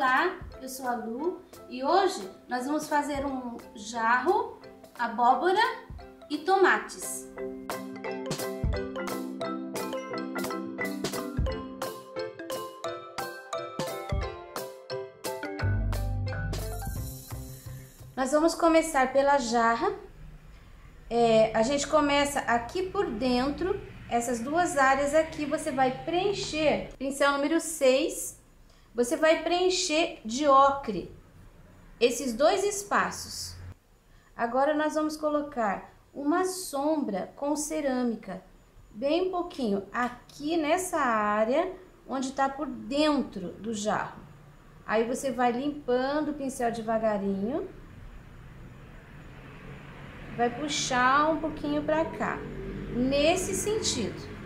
Olá, eu sou a Lu e hoje nós vamos fazer um jarro, abóbora e tomates. Nós vamos começar pela jarra. A gente começa aqui por dentro, essas duas áreas aqui você vai preencher, pincel número 6, você vai preencher de ocre esses dois espaços. Agora nós vamos colocar uma sombra com cerâmica, bem pouquinho, aqui nessa área onde tá por dentro do jarro. Aí você vai limpando o pincel devagarinho. Vai puxar um pouquinho pra cá, nesse sentido.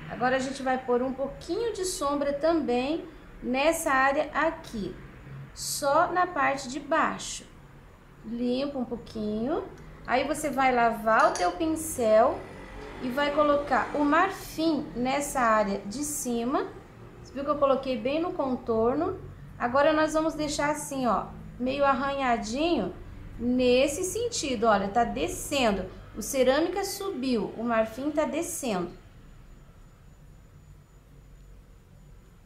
Agora a gente vai pôr um pouquinho de sombra também nessa área aqui, só na parte de baixo. Limpa um pouquinho, aí você vai lavar o teu pincel e vai colocar o marfim nessa área de cima. Você viu que eu coloquei bem no contorno? Agora nós vamos deixar assim, ó, meio arranhadinho nesse sentido, olha, tá descendo. O cerâmica subiu, o marfim tá descendo.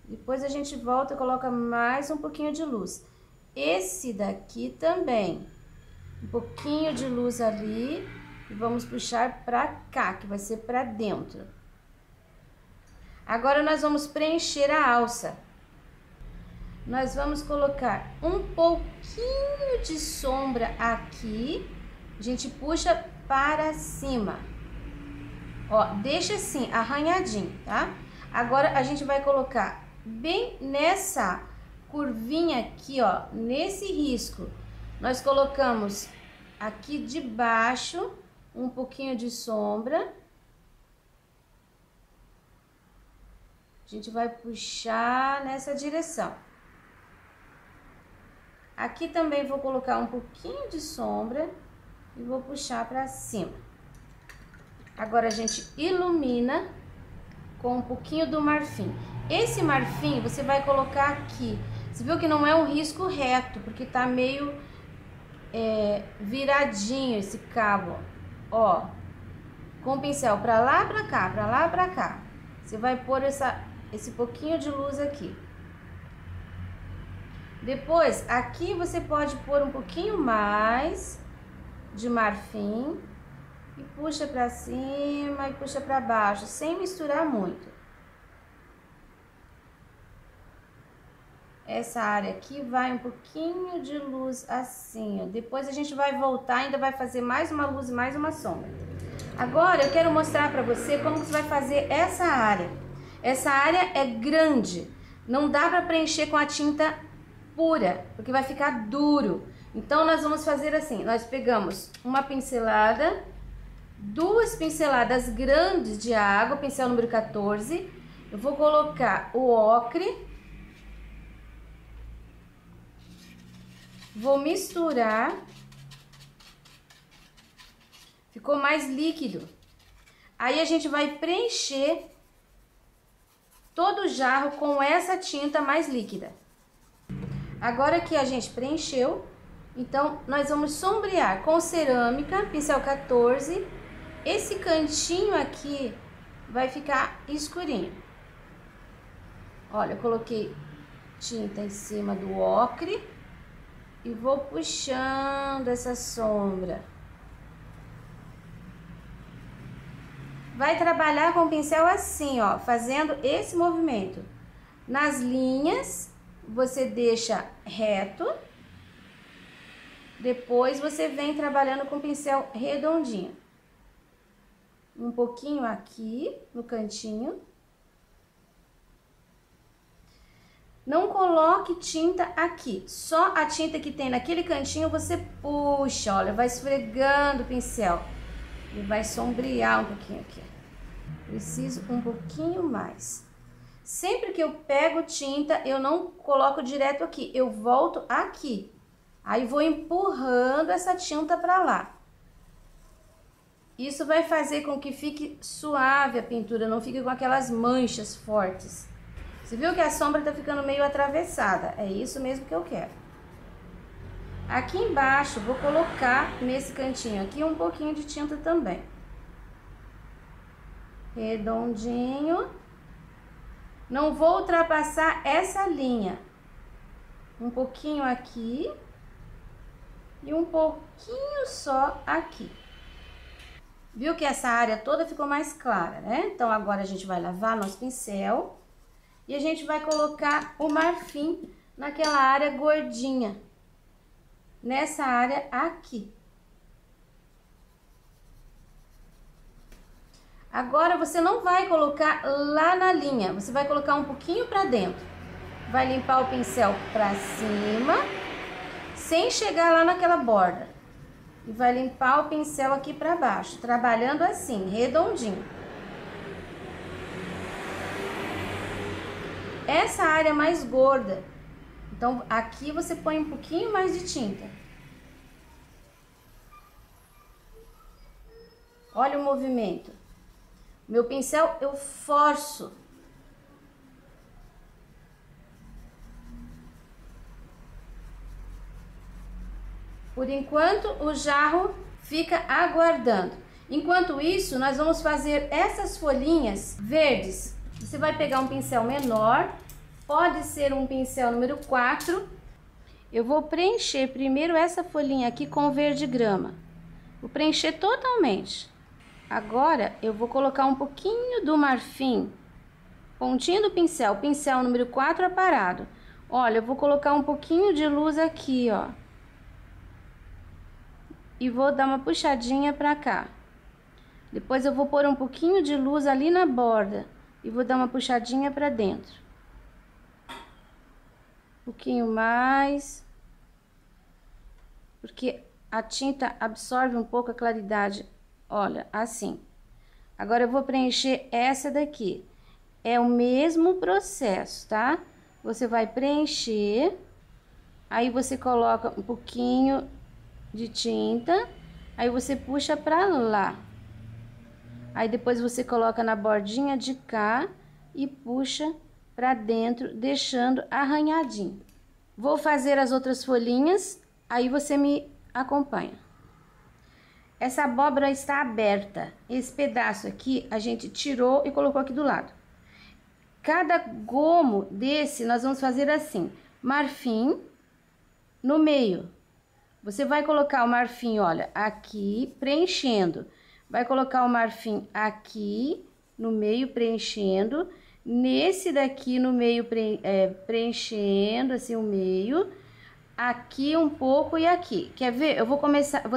Depois a gente volta e coloca mais um pouquinho de luz. Esse daqui também, um pouquinho de luz ali e vamos puxar pra cá, que vai ser pra dentro. Agora nós vamos preencher a alça. Nós vamos colocar um pouquinho de sombra aqui, a gente puxa para cima, ó, deixa assim, arranhadinho, tá? Agora a gente vai colocar bem nessa curvinha aqui, ó, nesse risco, nós colocamos aqui de baixo um pouquinho de sombra. A gente vai puxar nessa direção. Aqui também vou colocar um pouquinho de sombra e vou puxar para cima. Agora a gente ilumina com um pouquinho do marfim. Esse marfim você vai colocar aqui. Você viu que não é um risco reto, porque tá meio viradinho esse cabo, ó. Com o pincel para lá, para cá, para lá, para cá. Você vai pôr esse pouquinho de luz aqui. Depois, aqui você pode pôr um pouquinho mais de marfim e puxa pra cima e puxa pra baixo, sem misturar muito. Essa área aqui vai um pouquinho de luz assim, ó. Depois a gente vai voltar, ainda vai fazer mais uma luz e mais uma sombra. Agora eu quero mostrar pra você como você vai fazer essa área. Essa área é grande, não dá pra preencher com a tinta pura, porque vai ficar duro. Então nós vamos fazer assim, nós pegamos uma pincelada, duas pinceladas grandes de água, pincel número 14, eu vou colocar o ocre, vou misturar, ficou mais líquido. Aí a gente vai preencher todo o jarro com essa tinta mais líquida. Agora que a gente preencheu, então nós vamos sombrear com cerâmica, pincel 14. Esse cantinho aqui vai ficar escurinho. Olha, eu coloquei tinta em cima do ocre e vou puxando essa sombra. Vai trabalhar com o pincel assim, ó, fazendo esse movimento. Nas linhas você deixa reto, depois você vem trabalhando com o pincel redondinho. Um pouquinho aqui no cantinho. Não coloque tinta aqui, só a tinta que tem naquele cantinho você puxa, olha, vai esfregando o pincel e vai sombrear um pouquinho aqui. Preciso um pouquinho mais. Sempre que eu pego tinta, eu não coloco direto aqui, eu volto aqui. Aí vou empurrando essa tinta pra lá. Isso vai fazer com que fique suave a pintura, não fique com aquelas manchas fortes. Você viu que a sombra tá ficando meio atravessada? É isso mesmo que eu quero. Aqui embaixo, vou colocar nesse cantinho aqui um pouquinho de tinta também. Redondinho. Não vou ultrapassar essa linha. Um pouquinho aqui. E um pouquinho só aqui. Viu que essa área toda ficou mais clara, né? Então, agora a gente vai lavar nosso pincel. E a gente vai colocar o marfim naquela área gordinha. Nessa área aqui. Agora, você não vai colocar lá na linha. Você vai colocar um pouquinho pra dentro. Vai limpar o pincel pra cima, sem chegar lá naquela borda. E vai limpar o pincel aqui pra baixo, trabalhando assim, redondinho. Essa área mais gorda, então aqui você põe um pouquinho mais de tinta. Olha o movimento. Meu pincel eu forço. Por enquanto o jarro fica aguardando. Enquanto isso, nós vamos fazer essas folhinhas verdes. Você vai pegar um pincel menor, pode ser um pincel número 4. Eu vou preencher primeiro essa folhinha aqui com verde grama. Vou preencher totalmente. Agora, eu vou colocar um pouquinho do marfim, pontinho do pincel, pincel número 4 aparado. Olha, eu vou colocar um pouquinho de luz aqui, ó. E vou dar uma puxadinha pra cá. Depois eu vou pôr um pouquinho de luz ali na borda. E vou dar uma puxadinha pra dentro. Um pouquinho mais. Porque a tinta absorve um pouco a claridade. Olha, assim. Agora eu vou preencher essa daqui. É o mesmo processo, tá? Você vai preencher. Aí você coloca um pouquinho de tinta. Aí você puxa pra lá. Aí depois você coloca na bordinha de cá e puxa pra dentro, deixando arranhadinho. Vou fazer as outras folhinhas, aí você me acompanha. Essa abóbora está aberta. Esse pedaço aqui a gente tirou e colocou aqui do lado. Cada gomo desse nós vamos fazer assim, marfim no meio. Você vai colocar o marfim, olha, aqui preenchendo. Vai colocar o marfim aqui no meio, preenchendo. Nesse daqui no meio, preenchendo, assim, o meio. Aqui um pouco e aqui. Quer ver? Eu vou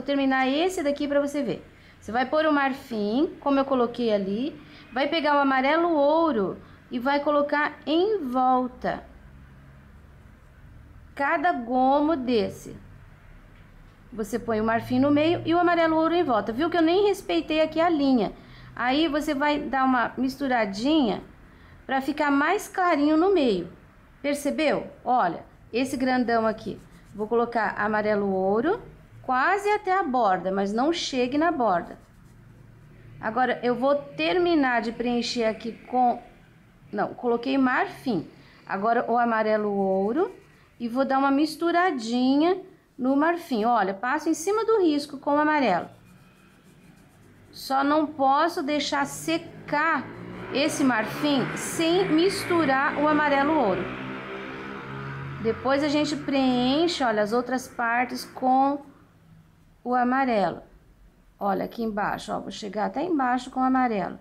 terminar esse daqui pra você ver. Você vai pôr o marfim, como eu coloquei ali. Vai pegar o amarelo ouro e vai colocar em volta. Cada gomo desse. Você põe o marfim no meio e o amarelo ouro em volta. Viu que eu nem respeitei aqui a linha. Aí você vai dar uma misturadinha para ficar mais clarinho no meio. Percebeu? Olha, esse grandão aqui. Vou colocar amarelo ouro quase até a borda, mas não chegue na borda. Agora eu vou terminar de preencher aqui com... Não, coloquei marfim. Agora o amarelo ouro e vou dar uma misturadinha no marfim. Olha, passo em cima do risco com o amarelo. Só não posso deixar secar esse marfim sem misturar o amarelo ouro. Depois a gente preenche, olha, as outras partes com o amarelo. Olha, aqui embaixo, ó, vou chegar até embaixo com o amarelo.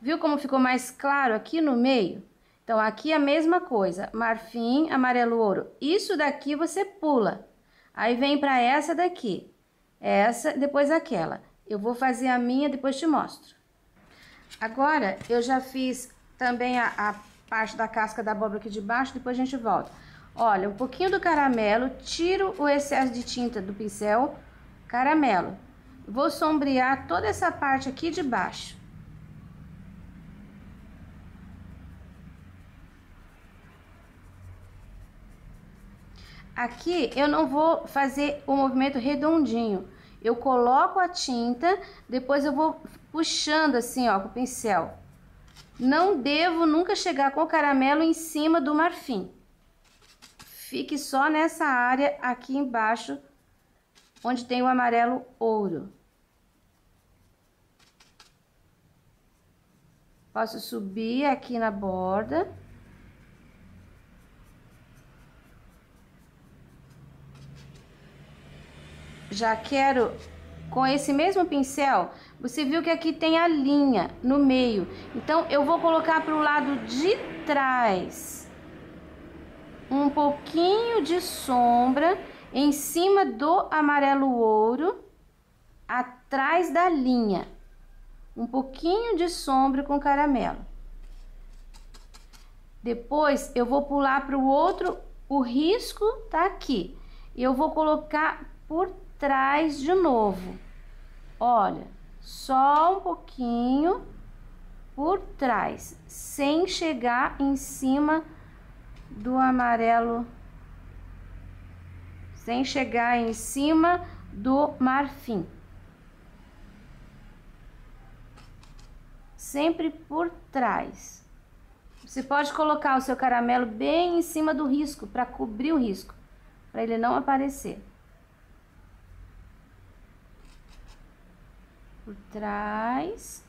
Viu como ficou mais claro aqui no meio? Então, aqui a mesma coisa, marfim, amarelo, ouro. Isso daqui você pula. Aí vem pra essa daqui. Essa, depois aquela. Eu vou fazer a minha, depois te mostro. Agora, eu já fiz também a parte da casca da abóbora aqui de baixo, depois a gente volta. Olha, um pouquinho do caramelo, tiro o excesso de tinta do pincel, caramelo. Vou sombrear toda essa parte aqui de baixo. Aqui eu não vou fazer o movimento redondinho. Eu coloco a tinta, depois eu vou puxando assim, ó, com o pincel. Não devo nunca chegar com o caramelo em cima do marfim. Fique só nessa área aqui embaixo, onde tem o amarelo ouro. Posso subir aqui na borda. Já quero, com esse mesmo pincel, você viu que aqui tem a linha no meio. Então, eu vou colocar para o lado de trás um pouquinho de sombra em cima do amarelo ouro, atrás da linha. Um pouquinho de sombra com caramelo. Depois, eu vou pular para o outro, o risco tá aqui. E eu vou colocar por trás de novo. Olha, só um pouquinho por trás, sem chegar em cima do amarelo, sem chegar em cima do marfim. Sempre por trás. Você pode colocar o seu caramelo bem em cima do risco, para cobrir o risco, para ele não aparecer. Por trás.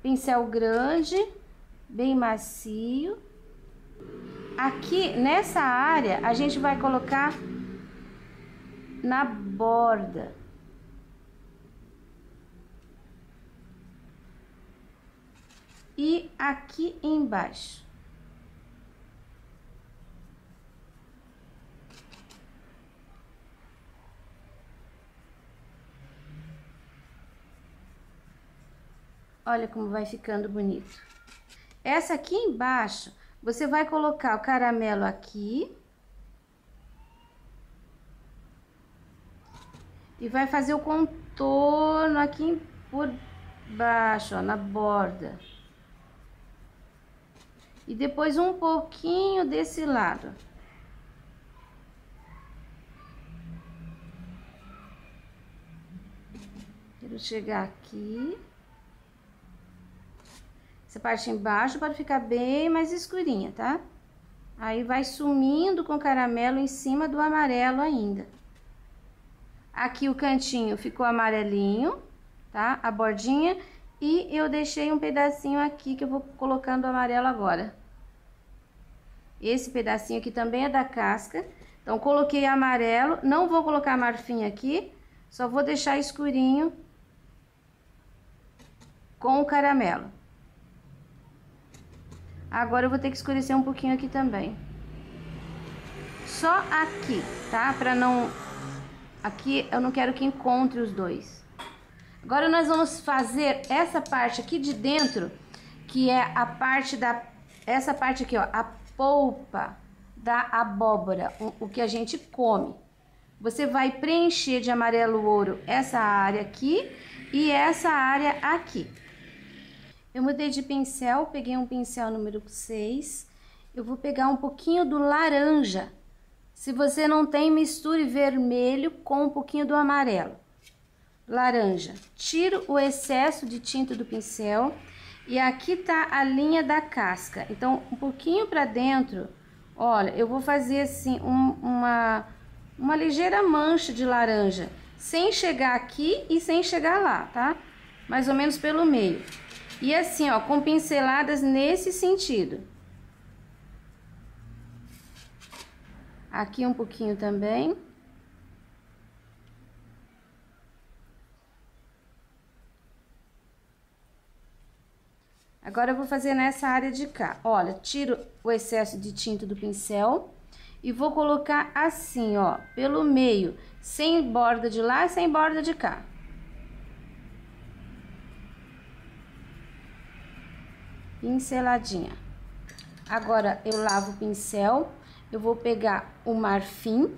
Pincel grande, bem macio. Aqui nessa área a gente vai colocar na borda. E aqui embaixo. Olha como vai ficando bonito. Essa aqui embaixo, você vai colocar o caramelo aqui. E vai fazer o contorno aqui por baixo, ó, na borda. E depois um pouquinho desse lado. Quero chegar aqui. Essa parte embaixo para ficar bem mais escurinha, tá? Aí vai sumindo com caramelo em cima do amarelo ainda. Aqui o cantinho ficou amarelinho, tá? A bordinha. E eu deixei um pedacinho aqui que eu vou colocando o amarelo agora. Esse pedacinho aqui também é da casca. Então, coloquei amarelo. Não vou colocar marfim aqui. Só vou deixar escurinho com o caramelo. Agora eu vou ter que escurecer um pouquinho aqui também. Só aqui, tá? Pra não... Aqui eu não quero que encontre os dois. Agora nós vamos fazer essa parte aqui de dentro, que é a parte da... Essa parte aqui, ó, a polpa da abóbora, o que a gente come. Você vai preencher de amarelo ouro essa área aqui e essa área aqui. Eu mudei de pincel, peguei um pincel número 6. Eu vou pegar um pouquinho do laranja. Se você não tem, misture vermelho com um pouquinho do amarelo. Laranja. Tiro o excesso de tinta do pincel. E aqui tá a linha da casca. Então, um pouquinho pra dentro, olha, eu vou fazer assim uma ligeira mancha de laranja. Sem chegar aqui e sem chegar lá, tá? Mais ou menos pelo meio. E assim, ó, com pinceladas nesse sentido. Aqui um pouquinho também. Agora eu vou fazer nessa área de cá. Olha, tiro o excesso de tinta do pincel e vou colocar assim, ó, pelo meio, sem borda de lá e sem borda de cá. Pinceladinha. Agora eu lavo o pincel, eu vou pegar o marfim,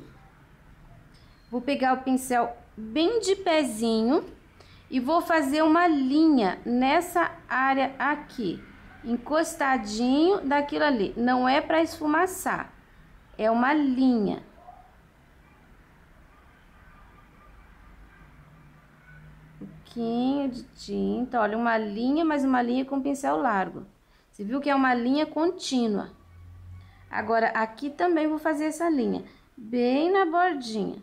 vou pegar o pincel bem de pezinho e vou fazer uma linha nessa área aqui, encostadinho daquilo ali. Não é para esfumaçar, é uma linha. pouquinho de tinta, olha, uma linha, mas uma linha com pincel largo. Você viu que é uma linha contínua. Agora, aqui também vou fazer essa linha, bem na bordinha.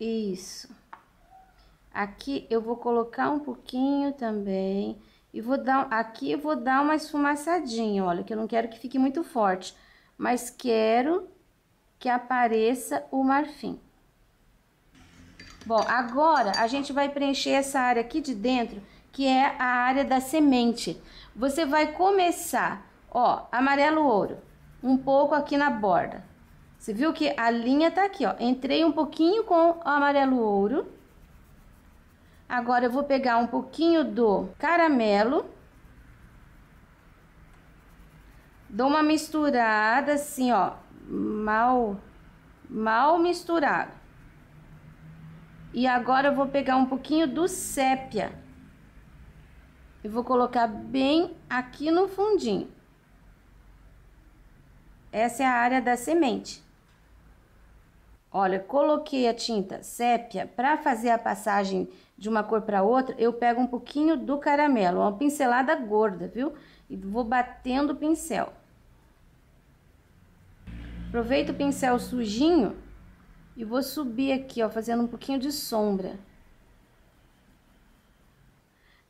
Isso. Aqui eu vou colocar um pouquinho também. E vou dar, aqui eu vou dar uma esfumaçadinha, olha, que eu não quero que fique muito forte. Mas quero que apareça o marfim. Bom, agora a gente vai preencher essa área aqui de dentro, que é a área da semente. Você vai começar, ó, amarelo ouro, um pouco aqui na borda. Você viu que a linha tá aqui, ó. Entrei um pouquinho com o amarelo ouro. Agora eu vou pegar um pouquinho do caramelo. Dou uma misturada assim, ó, mal misturado. E agora eu vou pegar um pouquinho do sépia. E vou colocar bem aqui no fundinho. Essa é a área da semente. Olha, coloquei a tinta sépia. Para fazer a passagem de uma cor para outra, eu pego um pouquinho do caramelo, uma pincelada gorda, viu? E vou batendo o pincel. Aproveito o pincel sujinho e vou subir aqui, ó, fazendo um pouquinho de sombra.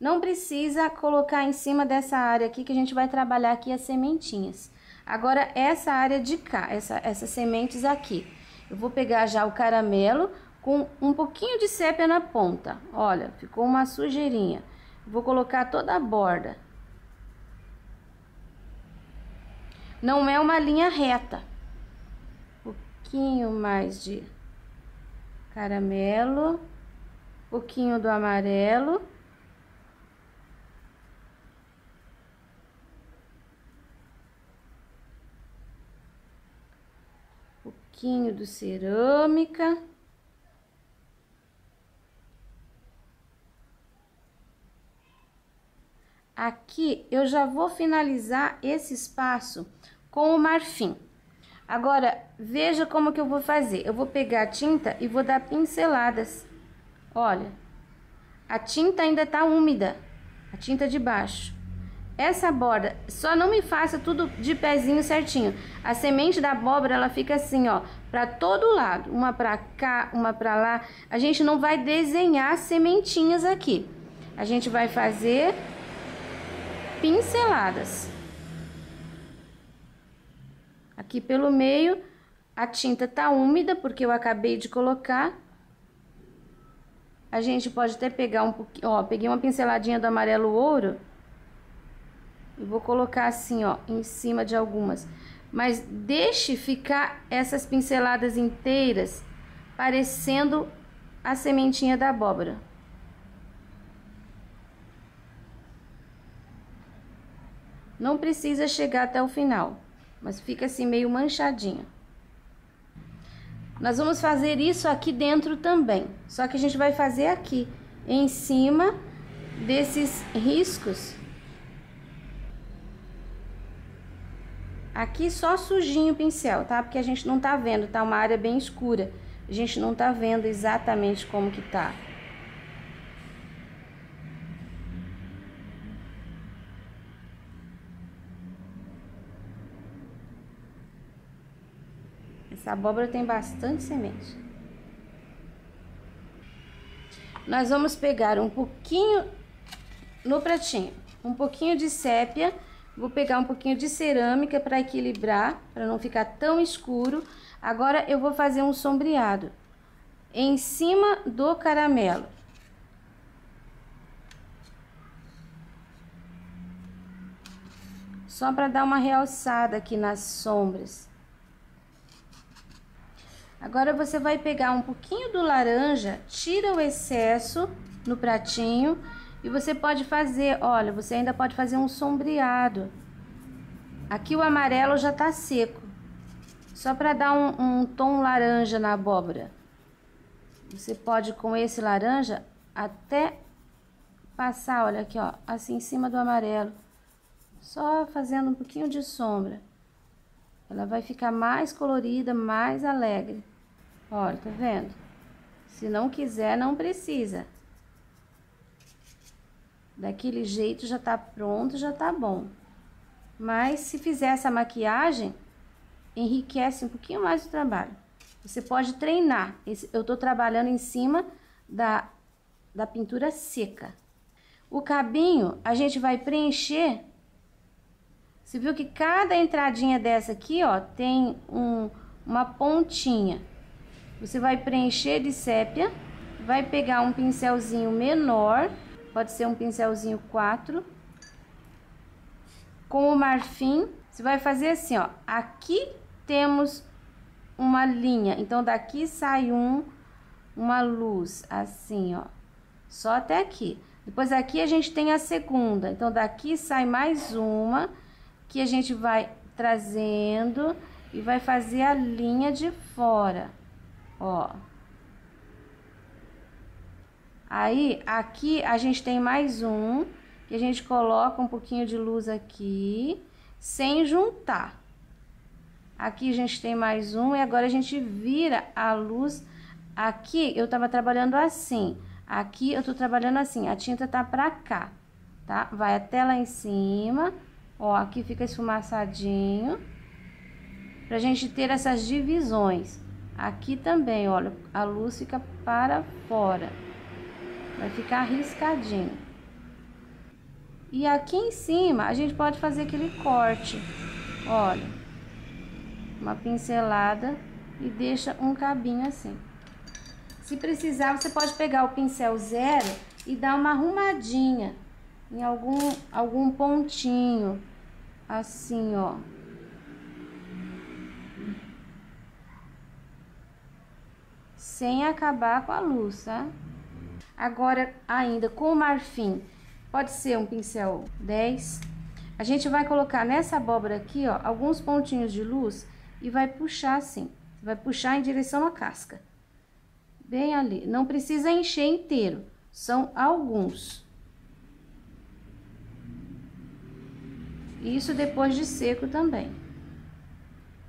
Não precisa colocar em cima dessa área aqui, que a gente vai trabalhar aqui as sementinhas. Agora, essa área de cá, essas sementes aqui, eu vou pegar já o caramelo com um pouquinho de sépia na ponta. Olha, ficou uma sujeirinha. Vou colocar toda a borda. Não é uma linha reta. Um pouquinho mais de caramelo, um pouquinho do amarelo. Um pouquinho do cerâmica. Aqui eu já vou finalizar esse espaço com o marfim. Agora, veja como que eu vou fazer. Eu vou pegar a tinta e vou dar pinceladas. Olha, a tinta ainda tá úmida, a tinta de baixo. Essa borda, só não me faça tudo de pezinho certinho. A semente da abóbora, ela fica assim, ó, pra todo lado. Uma pra cá, uma pra lá. A gente não vai desenhar sementinhas aqui. A gente vai fazer pinceladas. Aqui pelo meio, a tinta tá úmida, porque eu acabei de colocar. A gente pode até pegar um pouquinho, ó, peguei uma pinceladinha do amarelo ouro. E vou colocar assim, ó, em cima de algumas. Mas deixe ficar essas pinceladas inteiras, parecendo a sementinha da abóbora. Não precisa chegar até o final, mas fica assim meio manchadinho. Nós vamos fazer isso aqui dentro também, só que a gente vai fazer aqui, em cima desses riscos. Aqui só sujinho o pincel, tá? Porque a gente não tá vendo, tá uma área bem escura. A gente não tá vendo exatamente como que tá. Essa abóbora tem bastante semente. Nós vamos pegar um pouquinho no pratinho, um pouquinho de sépia. Vou pegar um pouquinho de cerâmica para equilibrar, para não ficar tão escuro. Agora eu vou fazer um sombreado em cima do caramelo. Só para dar uma realçada aqui nas sombras. Agora você vai pegar um pouquinho do laranja, tira o excesso no pratinho. E você pode fazer, olha, você ainda pode fazer um sombreado. Aqui o amarelo já tá seco. Só para dar um tom laranja na abóbora. Você pode, com esse laranja, até passar, olha aqui, ó, assim em cima do amarelo. Só fazendo um pouquinho de sombra. Ela vai ficar mais colorida, mais alegre. Olha, tá vendo? Se não quiser, não precisa. Daquele jeito já tá pronto, já tá bom. Mas se fizer essa maquiagem, enriquece um pouquinho mais o trabalho. Você pode treinar. Eu tô trabalhando em cima da pintura seca. O cabinho, a gente vai preencher. Você viu que cada entradinha dessa aqui, ó, tem uma pontinha. Você vai preencher de sépia, vai pegar um pincelzinho menor, pode ser um pincelzinho 4. Com o marfim, você vai fazer assim, ó. Aqui temos uma linha, então daqui sai uma luz, assim, ó. Só até aqui. Depois aqui a gente tem a segunda, então daqui sai mais uma, que a gente vai trazendo e vai fazer a linha de fora, ó. Aí, aqui a gente tem mais um, que a gente coloca um pouquinho de luz aqui, sem juntar. Aqui a gente tem mais um, e agora a gente vira a luz. Aqui eu tava trabalhando assim, aqui eu tô trabalhando assim, a tinta tá pra cá, tá? Vai até lá em cima, ó, aqui fica esfumaçadinho, pra gente ter essas divisões. Aqui também, olha, a luz fica para fora, vai ficar riscadinho. E aqui em cima a gente pode fazer aquele corte, olha, uma pincelada e deixa um cabinho assim. Se precisar, você pode pegar o pincel 0 e dar uma arrumadinha em algum pontinho, assim, ó. Sem acabar com a luz, tá? Agora, ainda com o marfim, pode ser um pincel 10. A gente vai colocar nessa abóbora aqui, ó, alguns pontinhos de luz e vai puxar assim. Vai puxar em direção à casca. Bem ali. Não precisa encher inteiro, são alguns. Isso depois de seco também.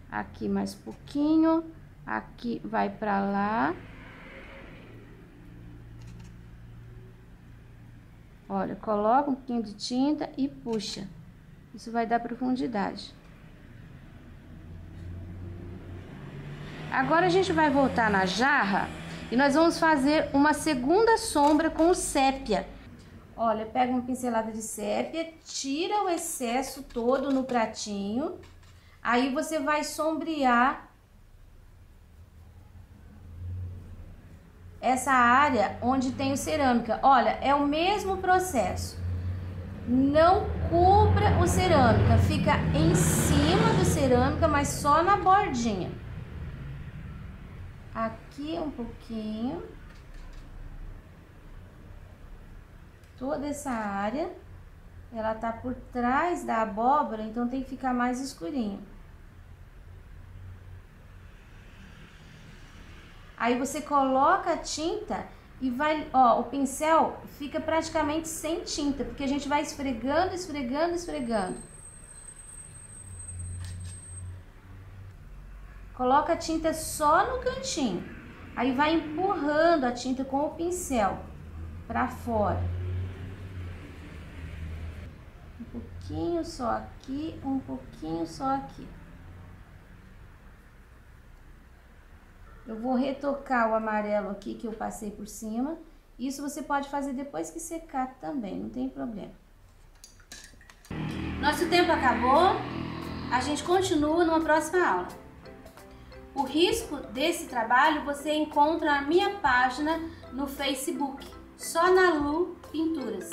Aqui mais pouquinho, aqui vai pra lá. Olha, coloca um pouquinho de tinta e puxa. Isso vai dar profundidade. Agora a gente vai voltar na jarra e nós vamos fazer uma segunda sombra com sépia. Olha, pega uma pincelada de sépia, tira o excesso todo no pratinho. Aí você vai sombrear essa área onde tem o cerâmica. Olha, é o mesmo processo. Não cubra o cerâmica, fica em cima do cerâmica, mas só na bordinha. Aqui um pouquinho. Toda essa área, ela tá por trás da abóbora, então tem que ficar mais escurinho. Aí você coloca a tinta e vai, ó, o pincel fica praticamente sem tinta, porque a gente vai esfregando, esfregando, esfregando. Coloca a tinta só no cantinho. Aí vai empurrando a tinta com o pincel pra fora. Um pouquinho só aqui, um pouquinho só aqui. Eu vou retocar o amarelo aqui que eu passei por cima. Isso você pode fazer depois que secar também, não tem problema. Nosso tempo acabou. A gente continua numa próxima aula. O risco desse trabalho você encontra na minha página no Facebook, só na Lu Pinturas.